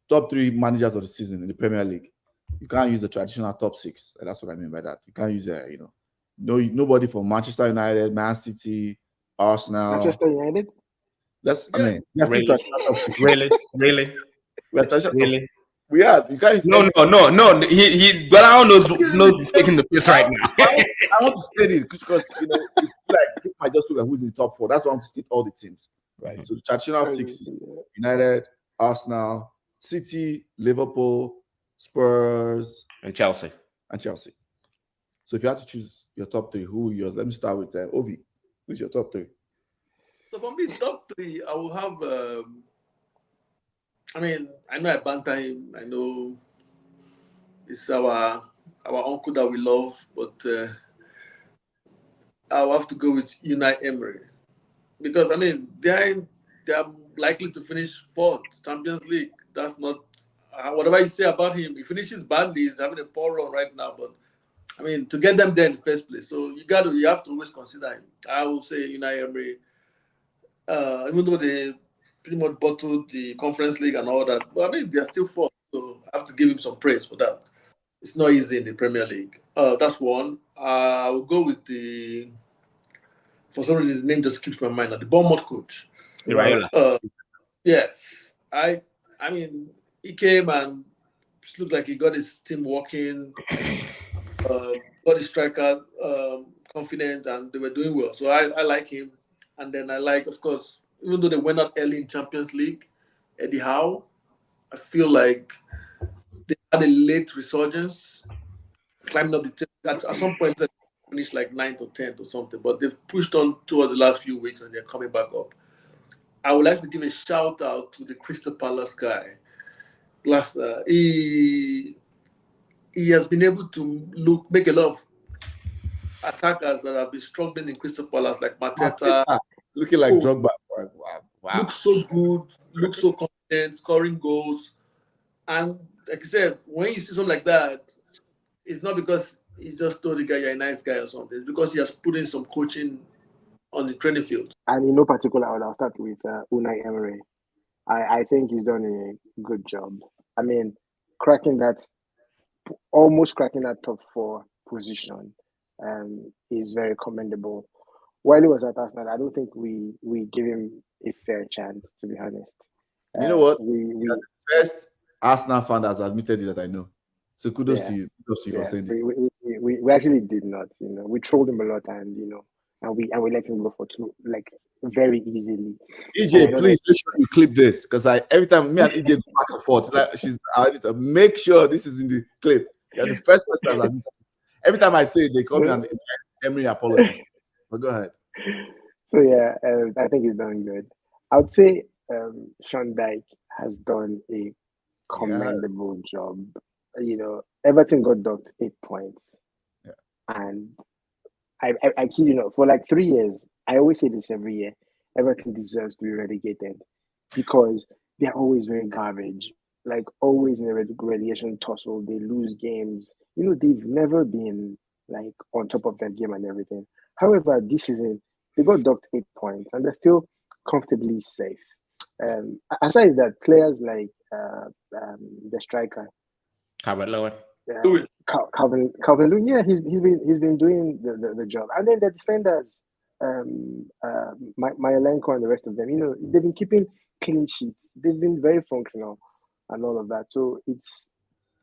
top 3 managers of the season in the Premier League. You can't use the traditional top 6. That's what I mean by that. You can't use nobody from Manchester United, Man City, Arsenal. Manchester United. That's Really? traditional top 6. Really? We're traditional top Really? 6. We are. You can't use No. He Gbolahan knows he's taking the piss right now. I want to state it because it's like people might just look at who's in the top 4. That's why I want to state all the teams, right? So the traditional 6 is United, Arsenal, City, Liverpool, Spurs, and Chelsea. So if you had to choose your top 3, who yours? Let me start with Ovy. Who's your top 3? So for me, top 3, I will have. I know I banter him. I know it's our uncle that we love, but I'll have to go with Unai Emery because they're likely to finish 4th Champions League. That's not whatever you say about him. He finishes badly. He's having a poor run right now, but to get them there in the first place. So you have to always consider him. I will say Unai Emery, even though they pretty much bottled the Conference League and all that, but they're still 4th. So I have to give him some praise for that. It's not easy in the Premier League. That's one. I will go with for some reason his name just skips my mind. The Bournemouth coach. Yes. He came and it looked like he got his team working, got his striker confident, and they were doing well. So I like him. And then I like, of course, even though they went out early in Champions League, Eddie Howe, I feel like they had a late resurgence, climbing up the table. At some point, they finished like 9th or 10th or something, but they've pushed on towards the last few weeks and they're coming back up. I would like to give a shout out to the Crystal Palace guy. He has been able to make a lot of attackers that have been struggling in Crystal Palace, like Mateta. Looking like Drogba. Wow. Looks so good, looks so confident, scoring goals. And like I said, when you see something like that, it's not because he just told the guy you're a nice guy or something. It's because he has put in some coaching on the training field. And in no particular order, I'll start with Unai Emery. I think he's done a good job. Almost cracking that top 4 position is very commendable. While he was at Arsenal, I don't think we give him a fair chance, to be honest. You know what? You're the first Arsenal fan that's admitted it that I know. So kudos to you. Kudos to you for saying this. We actually did not. We trolled him a lot, and and we let him go for 2, like, very easily. EJ, please make sure you clip this because every time me and EJ go back and forth, make sure this is in the clip. You're the first person that's admitted. Every time I say it, they call me an Emery apologist. But go ahead. So I think he's done good. I would say Sean Dyche has done a commendable job. Everton got docked 8 points, and I kid you not, for like 3 years, I always say this every year, Everton deserves to be relegated because they're always very garbage. Like, always in a relegation tussle, they lose games. They've never been like on top of their game and everything. However, this season they got docked 8 points and they're still comfortably safe. Aside that, players like the striker, Calvert Lewin. Calvin Lewin, he's been doing the job. And then the defenders, Myelenko and the rest of them, they've been keeping clean sheets. They've been very functional and all of that. So it's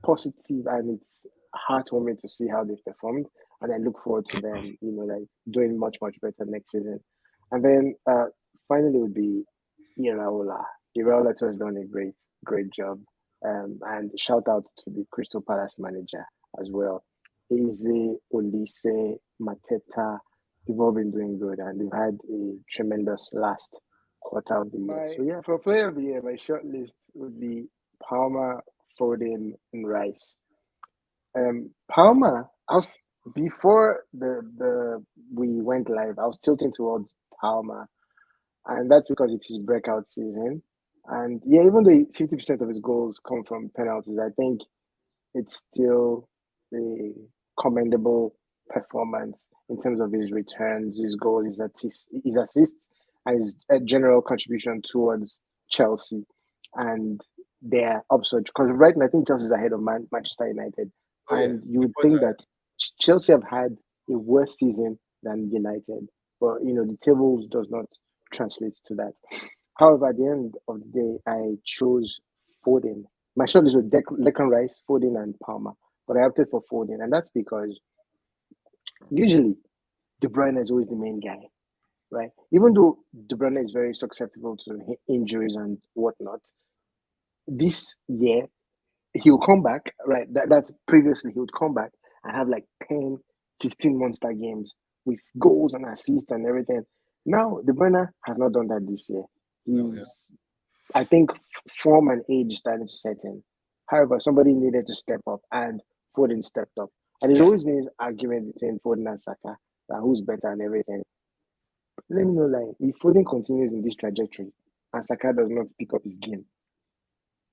positive and it's heartwarming to see how they've performed. And I look forward to them, doing much, much better next season. And then finally would be Iraola. Iraola has done a great job. And shout out to the Crystal Palace manager as well. Eze, Olise, Mateta, they've all been doing good and they've had a tremendous last quarter of the year. So for player of the year, my short list would be Palmer, Foden, and Rice. Palmer, before we went live, I was tilting towards Palmer, and that's because it's his breakout season. And even though 50% of his goals come from penalties, I think it's still a commendable performance in terms of his returns, his goals, his assists, and his general contribution towards Chelsea. And their upsurge. Because right now, I think Chelsea is ahead of Manchester United. And you would think that Chelsea have had a worse season than United. But, the tables does not translate to that. However, at the end of the day, I chose Foden. My short is with Declan Rice, Foden, and Palmer. But I opted for Foden. And that's because usually De Bruyne is always the main guy, right? Even though De Bruyne is very susceptible to injuries and whatnot, this year, he'll come back, right? That's previously he would come back and have like 10, 15 monster games with goals and assists and everything. Now, De Bruyne has not done that this year. I think form and age starting to set in. However, somebody needed to step up, and Foden stepped up. And there's always been this argument between Foden and Saka that who's better and everything. Let me know, like, if Foden continues in this trajectory and Saka does not pick up his game,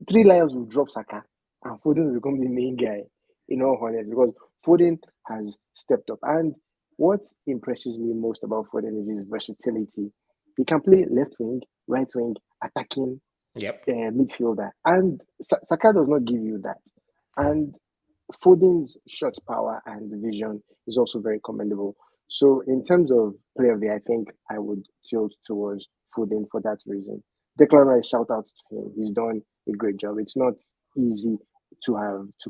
3 Lions will drop Saka and Foden will become the main guy, in all honesty, because Foden has stepped up. And what impresses me most about Foden is his versatility. He can play left wing, right wing, attacking, midfielder. And Saka does not give you that. And Foden's shot power and vision is also very commendable. So in terms of player of the year, I think I would tilt towards Foden for that reason. Declan Rice, shout out to him. He's done a great job. It's not easy to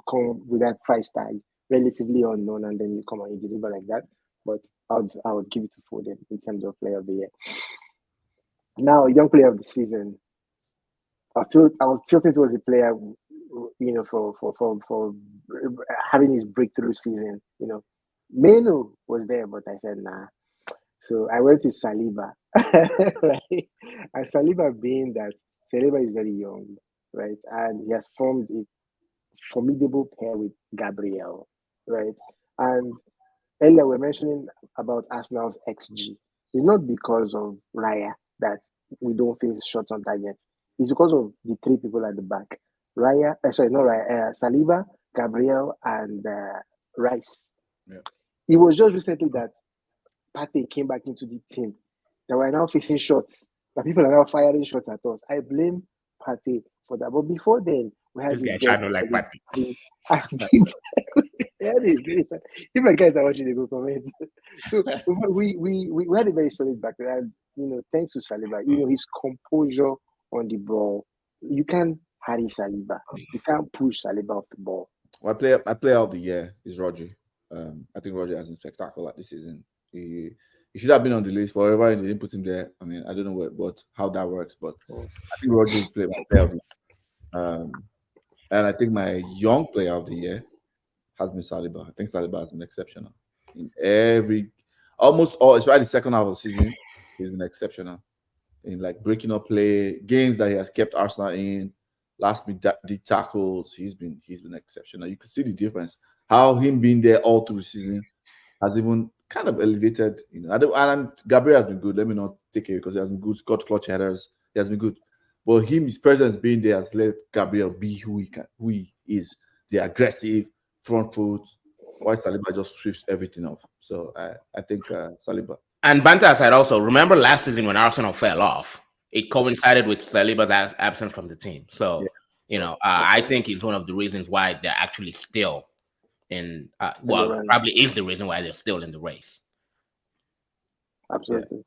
come with that price tag, relatively unknown, and then you come and you deliver like that. But I would give it to Foden in terms of player of the year. Now, young player of the season. I was tilting towards a player, for having his breakthrough season. Meno was there, but I said nah. So I went to Saliba, right? And Saliba being that Saliba is very young, right? And he has formed a formidable pair with Gabriel, right? And earlier we were mentioning about Arsenal's XG. It's not because of Raya that we don't face shots on target. It's because of the 3 people at the back. Saliba, Gabriel, and Rice. Yeah. It was just recently that Partey came back into the team that we're now facing shots. That people are now firing shots at us. I blame Partey for that. But before then, we had this guy don't like Partey. If my guys are watching, they go comment. So we had a very solid back. And thanks to Saliba, his composure on the ball. You can't hurry Saliba. You can't push Saliba off the ball. My player of the year is Rodri. I think Rodri has been spectacular this season. He should have been on the list forever, and they didn't put him there. I mean, I don't know how that works, but I think Rodri is my player of the year. And I think my young player of the year has been Saliba. I think Saliba has been exceptional in almost all, especially the second half of the season. He's been exceptional in like breaking up play, games that he has kept Arsenal in, last minute tackles. He's been exceptional. You can see the difference. How him being there all through the season has even kind of elevated. And Gabriel has been good. Let me not take it because he has been good. Scott clutch headers. He has been good. But his presence being there has let Gabriel be who he is. The aggressive front foot. While Saliba just sweeps everything off. So I think Saliba. And banter aside, also remember last season when Arsenal fell off, it coincided with Saliba's absence from the team. So I think it's one of the reasons why they're actually still in. Probably is the reason why they're still in the race. Absolutely.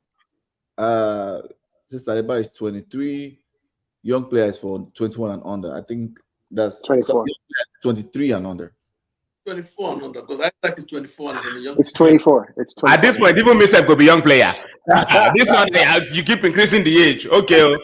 Since Saliba is 23, young players for 21 and under. I think that's 24. 23 and under. 24 and under, because I think it's 24 and young. It's 24. It's 24. At this point, even myself could be young player. This one, you keep increasing the age. Okay,